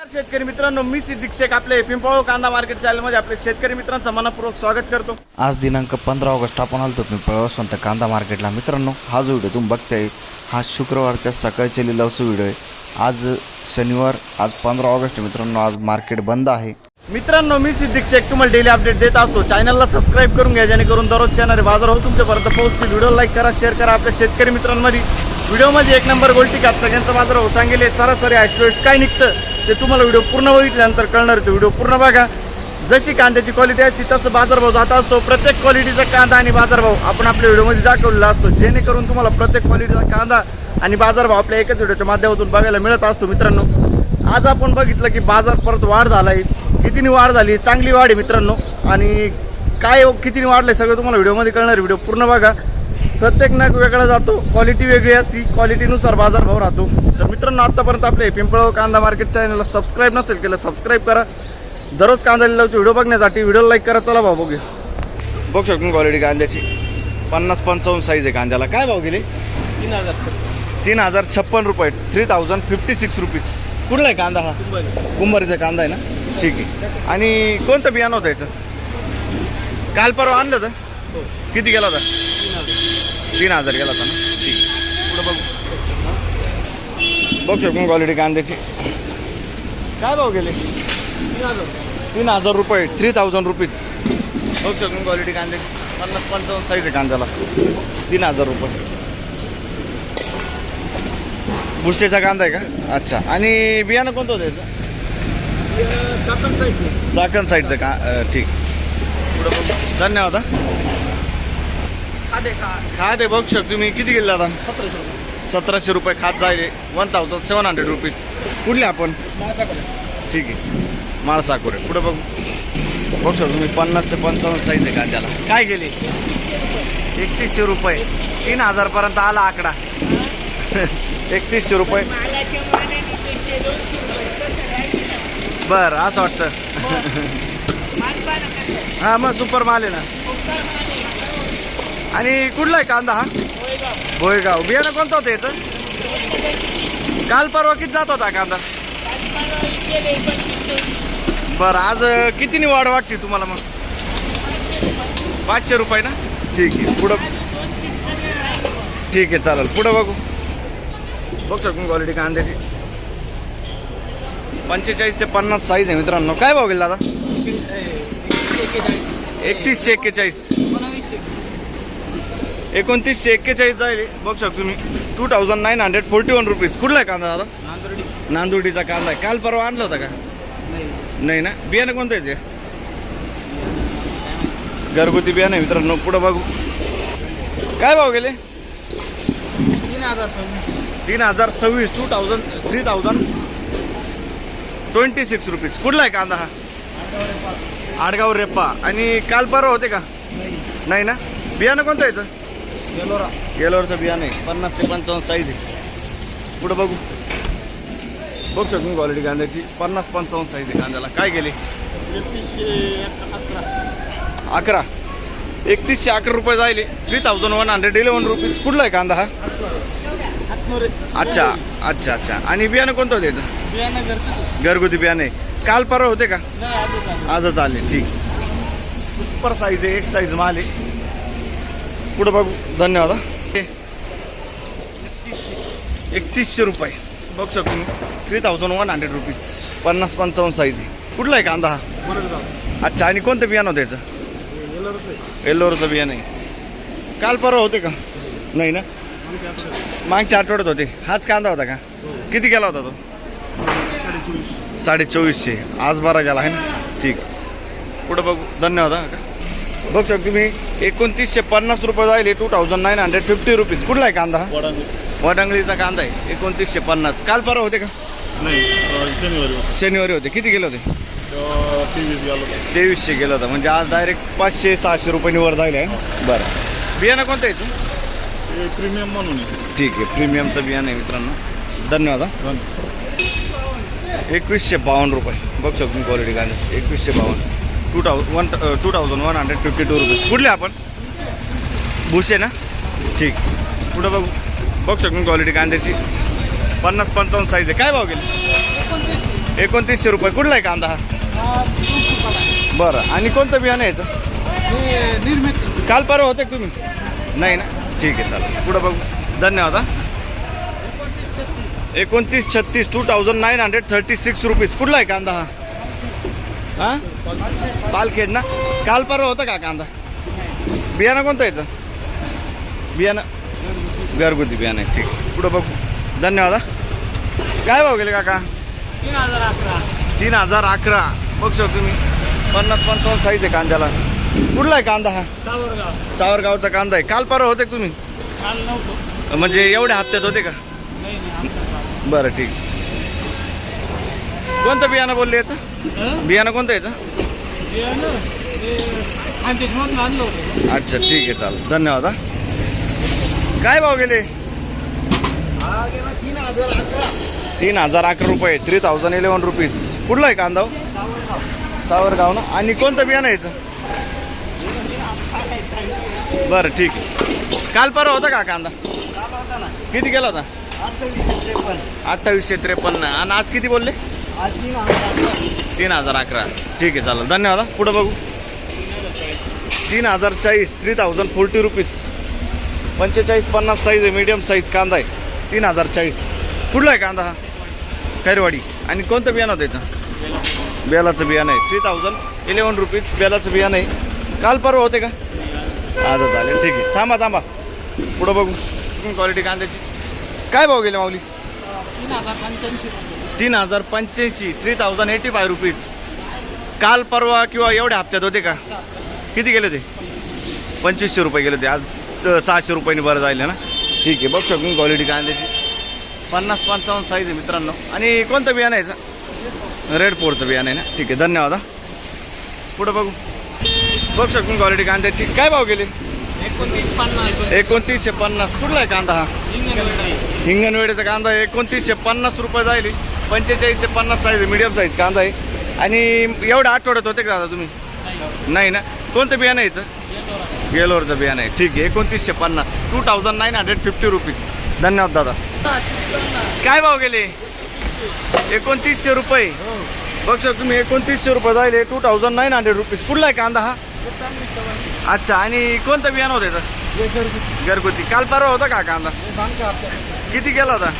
शेतकरी मित्रांनो, मी सिद्दीक शेख आपले पिंपळगाव कांदा मार्केट चॅनलमध्ये आपले शेतकरी मित्रांचं मनपूर्वक स्वागत करतो। आज दिनांक 15 ऑगस्ट आपण आलतो पिंपळगाव संत कांदा मार्केटला। मित्रांनो, हा जो व्हिडिओ तुम्ही बघताय हा शुक्रवारच्या सकाळच्या लिलावचा व्हिडिओ आहे। आज शनिवार, आज 15 ऑगस्ट मित्रांनो, आज मार्केट बंद आहे। मित्रांनो, मी सिद्दीक शेख तुम्हाला डेली अपडेट देत असतो। चॅनलला सबस्क्राइब करून घ्या जेणेकरून दररोज येणारे बाजार हो तुमच्यापर्यंत पोहोचतील। व्हिडिओ लाईक करा, शेअर करा। आपल्या शेतकरी मित्रांमध्ये व्हिडिओमध्ये एक नंबर गोल्टी काप सगळ्यांचा बाजार हो सांगेल। सरासरी ॲक्युरेट काय निघतं ते तुम्हाला व्हिडिओ पूर्ण बघितल्यानंतर कळणार आहे। व्हिडिओ पूर्ण बघा। जशी कांद्याची क्वालिटी असते तसं बाजारभाव जात असतो। प्रत्येक क्वालिटीचा कांदा आणि बाजारभाव आपण आपल्या व्हिडिओमध्ये दाखवलेला असतो, जेणेकरून तुम्हाला प्रत्येक क्वालिटीचा कांदा आणि बाजारभाव आपल्या एकाच व्हिडिओच्या माध्यमातून बघायला मिळत असतो। मित्रांनो, आज आपण बघितलं की बाजार परत वाढ झाला आहे। कितीनी वाढ झाली, चांगली वाढ आहे मित्रांनो। आणि काय कितीनी वाढलंय सगळं तुम्हाला व्हिडिओमध्ये कळणार। व्हिडिओ पूर्ण बघा। प्रत्येक नग वेगळा जातो, क्वालिटी वेगळी असती, क्वालिटीनुसार बाजारभाव राहतो। तर मित्रांनो, आतापर्यंत आपले पिंपळगाव कांदा मार्केट चॅनलला सबस्क्राईब नसेल केलं सबस्क्राईब करा। दररोज कांदा लिलावचे व्हिडिओ बघण्यासाठी व्हिडिओ लाईक करा। चला भाऊ बघूया। बघू शकतो क्वालिटी कांद्याची 50-55 साईज आहे कांद्याला। काय भाव गेले? 3056 रुपये, 3056 रुपीज। कुठला आहे कांदा हा? कुंभारीचा कांदा आहे ना? ठीक आहे। आणि कोणतं बियाणं होतं याचं? काल परवा आणलं होतं? किती गेला होता? 3000 गेला होता ना? ठीक आहे। पुढं बघू शकतो क्वालिटी कांद्याची। काय भाव गेले? 3000 रुपये, 3000 रुपीज। बघू शकतो क्वालिटी कांद्याची 50-55 साईज आहे कांद्याला। 3000 रुपये। बुशेचा कांदा आहे का? अच्छा। आणि बियाणं कोणतं होतं याचं? चाकण साईडचं का? ठीक। पुढं बघू। धन्यवाद। खाद आहे बघू शकतो तुम्ही। किती गेला आता? 1700 रुपये खात जाईल। 1700 रुपीज। कुठले आपण? ठीक आहे, माळसाकोरे। पुढे बघू। बघू शकतो तुम्ही 50 ते 55 साईज आहे कांद्याला। काय गेले? 3100 रुपये। 3000 पर्यंत आला आकडा। 3100 रुपये। बरं, असं वाटतं। हा मग सुपर माल आहे ना। आणि कुठला आहे कांदा हा? भोयगाव। बियाणं कोणतं होतं याचं? काल परवा किती जात होता कांदा? बरं, आज कितीनी वाढ वाटते तुम्हाला मग? 500 रुपये ना? ठीक आहे। पुढं ठीक आहे, चालेल। पुढं बघू। बघू शकतो क्वालिटी कांद्याची 45 ते 50 साईज आहे मित्रांनो। काय भाव गेला दादा? 3141। 2941 जाईल। बघू शकतो तुम्ही 2941 रुपीज। कुठला आहे कांदा दादा? नांदुर्डीचा कांदा आहे। काल परवा आणला होता का? नाही ना? बियाणं कोणतं आहे? घरगुती बियाणं आहे मित्रांनो। पुढं बघू। काय भाव गेले? 3026। 3026 रुपीज। कुठला आहे कांदा हा? आडगाव रेप्पा। आणि काल परवा होते का? नाही ना? बियाणं कोणतं याचं? येलोराचं बियाणं आहे। 50 ते 55 साईज आहे। पुढं बघू। बघू शकतो क्वालिटी कांद्याची 50-55 साईज आहे कांद्याला। काय गेले? 3111। 3111 रुपये जाईल। 3111 रुपीज। कुठला आहे कांदा हा? अच्छा अच्छा अच्छा। आणि बियाणं कोणतं होतं याचं? घरगुती बियाणं आहे। काल परवा होते का? आजच आले। ठीक। सुपर साईज आहे, एक साईज माल आहे। पुढं बघू। धन्यवाद। 3100 रुपये। बघू शकतो मी 3100 रुपीज। 50-55 साईज आहे। कुठला आहे कांदा हा? अच्छा। आणि कोणतं बियाणं होतं याचं? येल्लोरचं बियाणं आहे। काल परवा होते का? नाही ना? मागच्या आठवड्यात होते। हाच कांदा होता का? किती गेला होता तो? 2450। आज बरा गेला आहे ना? ठीक। पुढं बघू। धन्यवाद। बघू शकतो तुम्ही 2950 रुपये जाईल। 2950 रुपीज। कुठला आहे कांदा हा? वडांगळीचा कांदा आहे। 2950। काल परवा होते का? नाही, शनिवारी होते। किती गेले होते? 2300 गेलं होतं। म्हणजे आज डायरेक्ट 500-600 रुपये वर जाईल आहे। बरं, बियाणं कोणतं याचं? प्रीमियम म्हणून। ठीक आहे, प्रीमियमचं बियाणं आहे मित्रांनो। धन्यवाद। 2152 रुपये। बघू शकतो क्वालिटी कांदा 2152। 2152 रुपीज। कुठले आपण? भुसे ना? ठीक। पुढं बघू शकतो क्वालिटी कांद्याची 50-55 साईज आहे। काय भाव गेले? 2900 रुपये. कुठला आहे कांदा हा? बरं. आणि कोणतं बियाणं आहे याचं? काल परवा होते का तुम्ही? नाही ना, ठीक आहे चालेल. पुढं बघू. धन्यवाद हा. 2936 2936 रुपीज. कुठला आहे कांदा हा? हा पालखेड ना. काल परवा होतं का कांदा? बियाणं कोणतं याचं? बियाणं घरगुती बियाणं आहे. ठीक आहे. पुढं बघू. धन्यवाद हा. काय भाव गेले काका? 3011. बघू शकतो तुम्ही 50-55 साईज आहे कांद्याला. कुठला आहे कांदा हा? सावरगावचा कांदा आहे. काल परवा होते का तुम्ही? म्हणजे एवढ्या हप्त्यात होते का? बरं ठीक. कोणतं बियाणं बोलले याचं? बियाणं कोणतं याचं? अच्छा ठीक आहे चालेल. धन्यवाद हा. काय भाव गेले? 3011 रुपये. 3011 रुपीज. कुठला आहे कांदा? सावरगाव ना. आणि कोणतं बियाणं यायचं? बरं ठीक आहे. काल परवा होता का कांदा? किती गेला होता? 2853. आणि आज किती बोलले? 3011. ठीक आहे चालेल. धन्यवाद. पुढं बघू. 3040. 3040 रुपीज. 45-50 साईज आहे. मीडियम साईज कांदा आहे. 3040. कुठला आहे कांदा हा? खैरवाडी. आणि कोणतं बियाणं होतं याचं? बेलाचं बियाणं आहे. 3011 रुपीज बेलाचं बियाणं आहे. काल परवा होते का? आजच आले. ठीक आहे. थांबा. पुढं बघू. क्वालिटी कांद्याची काय भाव गेले माऊली? 3085. 3085 रुपीज. काल परवा किंवा एवढ्या हप्त्यात होते का? किती गेले ते? 2500 रुपये गेले ते. आज 600 रुपयांनी बरं जायला ना. ठीक आहे. बघू शकतो क्वालिटी कांद्याची. 50-55 साईज आहे मित्रांनो. आणि कोणतं बियाणं आहे याचं? रेड पोरचं बियाणं आहे ना. ठीक आहे. धन्यवाद. पुढं बघू. बघू शकतो क्वालिटी कांद्याची काय भाव गेले? 2950. कुठला आहे कांदा हा? हिंगणवेडेचा कांदा आहे. 2950 रुपये जाईल. 45 ते 50 साईज आहे. मीडियम साईज कांदा आहे. आणि एवढ्या आठवड्यात होते का दादा तुम्ही? नाही ना. कोणतं बियाणं यायचं? गेलोरचं बियाणं आहे. ठीक आहे. 2950. 2950 रुपीज. धन्यवाद दादा. काय भाव गेले? 2900 रुपये. बघ शकतो तुम्ही 2900 रुपये जाईल. 2900 रुपीज. कुठला आहे कांदा हा? अच्छा. आणि कोणतं बियाणं होतं याचं? घरगुती. काल परवा होता का कांदा? किती गेला होता?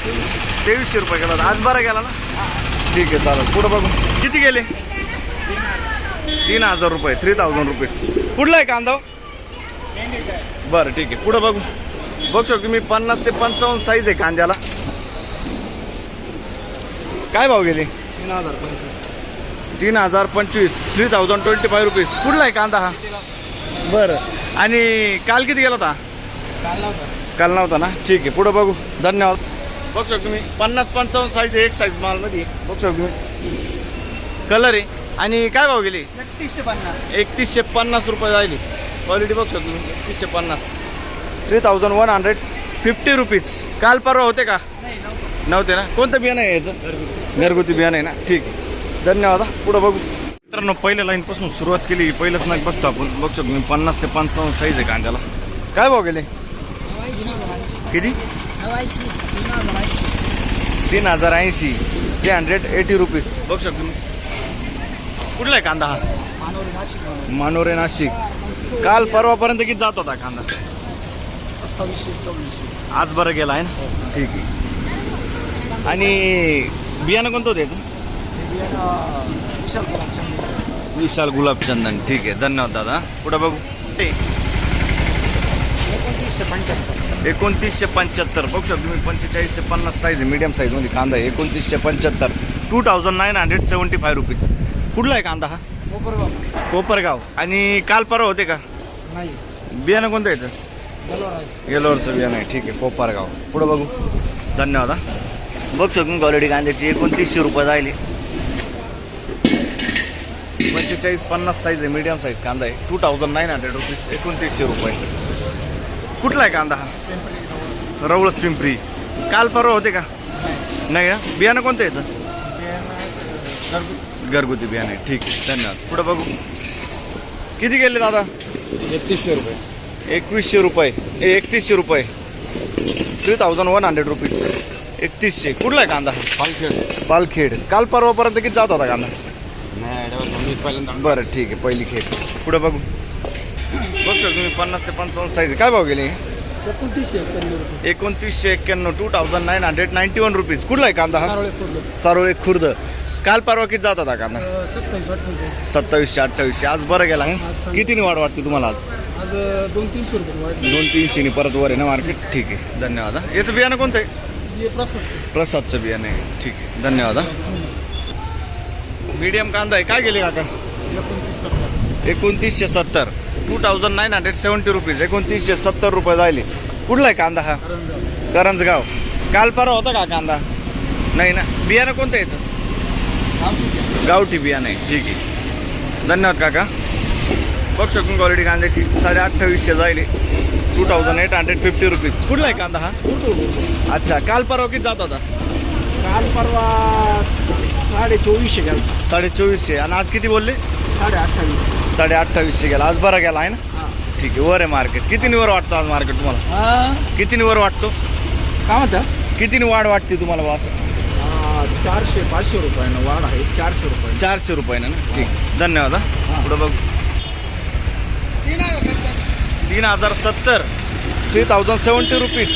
2300 रुपये गेला होता. आज बरा गेला ना. ठीक आहे चालेल. पुढं बघू. किती गेले? 3000 रुपये. 3000 रुपीज. कुठला आहे कांदा? बरं ठीक आहे. पुढं बघू. बघू शकतो मी 50 ते 55 साईज आहे कांद्याला. काय भाव गेले? 3025. 3025 रुपीज. कुठला आहे कांदा हा? बरं. आणि काल किती गेला होता? काल नव्हता ना. ठीक आहे. पुढं बघू. धन्यवाद. बघू शकतो मी 50-55 साईज आहे. एक साईज मालमध्ये. बघू शकतो मी कलर आहे. आणि काय भाव गेले? 3150 रुपये जाईल. क्वालिटी बघू शकतो मी 3150. 3150 रुपीज. काल परवा होते का? नव्हते ना. कोणतं बियाणं आहे याचं? घरगुती बियाणं आहे ना. ठीक आहे. धन्यवाद. पुढं बघू. मित्रांनो पहिल्या लाईनपासून सुरुवात केली. पहिलंच नाक बघतो आपण. बघू शकतो मी 50 ते 55 साईज आहे कांद्याला. काय भाव गेले? किती? 3080. 380 रुपीज. बघू शकतो मी. कुठला आहे कांदा हा? मानोरे नाशिक. काल परवापर्यंत किती जात होता कांदा? 2700-2600. आज बरं गेला आहे ना. ठीक आहे. आणि बियाणं कोणतं होतं याचं? विशाल गुलाबचंदन. ठीक आहे. धन्यवाद दादा. पुढं बघू. 2975. बघू शकतो तुम्ही 45 ते 50 साईज आहे. मीडियम साईजमध्ये कांदा आहे. 2975. 2975 रुपीज. कुठला आहे कांदा हा? कोपरगाव. आणि काल परवा होते का? नाही. बियाणं कोणतं यायचं? येलोरचं बियाणं आहे. ठीक आहे. कोपरगाव. पुढं बघू. धन्यवाद. बघू शकतो क्वालिटी कांद्याची. 2900 रुपये जाईल. 45-50 साईज आहे. मीडियम साईज कांदा आहे. 2900 रुपीज. 2900 रुपये. कुठला आहे कांदा हा? रवळस पिंपरी. काल परवा होते का? नाही ना. बियाणं कोणतं यायचं? घरगुती बियाणं आहे. ठीक आहे. धन्यवाद. पुढं बघू. किती गेले दादा? 3100 रुपये. 2100 रुपये. 3100 रुपये. 3100 रुपीज. 3100. कुठला आहे कांदा? पालखेड. पालखेड. काल परवापर्यंत किती जात होता कांदा? नाही पहिल्यांदा. बरं ठीक आहे, पहिली खेड. पुढे बघू शकता तुम्ही 50 ते 55 साईज. काय भाव गेले? 2991, 2991 रुपीज. कुठला आहे कांदा हा? सारोळे खुर्द. काल परवा किती जात होता कांदा? 2700 2800. आज बरं गेला आहे. कितीने वाढ वाटते तुम्हाला आज? आज 200-300 रुपये वाढले. 200-300 परत वर आहे ना मार्केट. ठीक आहे, धन्यवाद हा. याचं बियाणं कोणतं आहे? प्रसादचं बियाणं आहे. ठीक आहे, धन्यवाद हा. मीडियम कांदा आहे. काय गेले काका? 2970, 2970 रुपीज. 2970 रुपये जायले. कुठला आहे कांदा हा? करंजगाव. काल परवा होता का कांदा? नाही ना. बियाणं कोणतं याचं? गावठी बियाणं आहे. ठीक आहे, धन्यवाद काका. बघ शकून क्वालिटी कांद्याची 2850 जायले. 2850 रुपीज. कुठला आहे कांदा हा? अच्छा, काल परवा किती जात होता? काल परवा 2450 गेला. 2450. आणि आज किती बोलले? 2850. 2850 गेला. आज बरा गेला आहे ना. ठीक आहे, वर आहे मार्केट. कितीने वर वाटतं आज मार्केट तुम्हाला? कितीने वर वाटतो? काय म्हणता? कितीने वाढ वाटते तुम्हाला बा असं? 400-500 रुपयानं वाढ आहे. 400 रुपये. 400 रुपयानं ना. ठीक, धन्यवाद हा. पुढं बघ. 3070, 3070 रुपीज.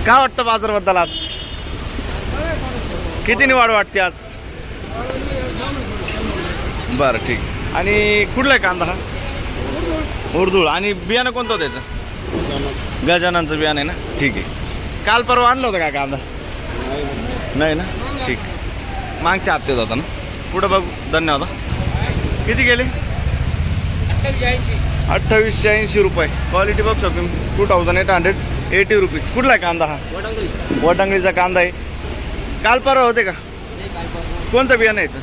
काय वाटतं बाजारबद्दल आज? कितीने वाढ वाटते आज? बरं ठीक. आणि कुठला आहे कांदा हा? उर्दूळ. आणि बियाणं कोणतं होतं त्याचं? गजाननचं बियाणं आहे ना. ठीक आहे. काल परवा आणलं होतं का कांदा? नाही ना. ठीक, मागच्या हप्त्यात होता ना. पुढं बघू, धन्यवाद. किती गेले? 2880 रुपये. क्वालिटी बघ शकतो. 2880 रुपीज. कुठला आहे कांदा हा? वटांगळीचा कांदा आहे. काल परवा होते का? कोणतं बियाणं यायचं?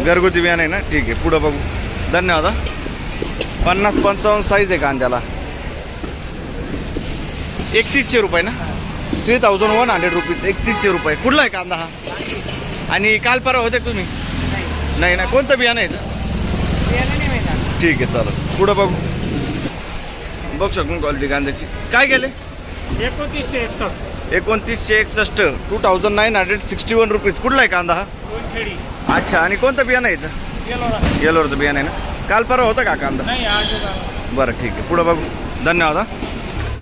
घरगुती बियाणं आहे ना. ठीक आहे, पुढं बघू. धन्यवाद. 50-55 साईज आहे कांद्याला. 3100 रुपये ना. 3100 रुपीज. 3100 रुपये. कुठला आहे कांदा हा? आणि काल परवा होते तुम्ही? नाही ना. कोणतं बियाणं आहे? ठीक आहे, चालेल. पुढं बघू. बघ शकून क्वालिटी कांद्याची. काय गेले? 2961. 2961, 2961 रुपीज. कुठला आहे कांदा हा? अच्छा, आणि कोणतं बियाणं आहे याचं? येलोरचं बियाणं आहे ना. काल परवा होतं का कांदा? नाही, आज. बरं ठीक आहे, पुढं बघू. धन्यवाद हा.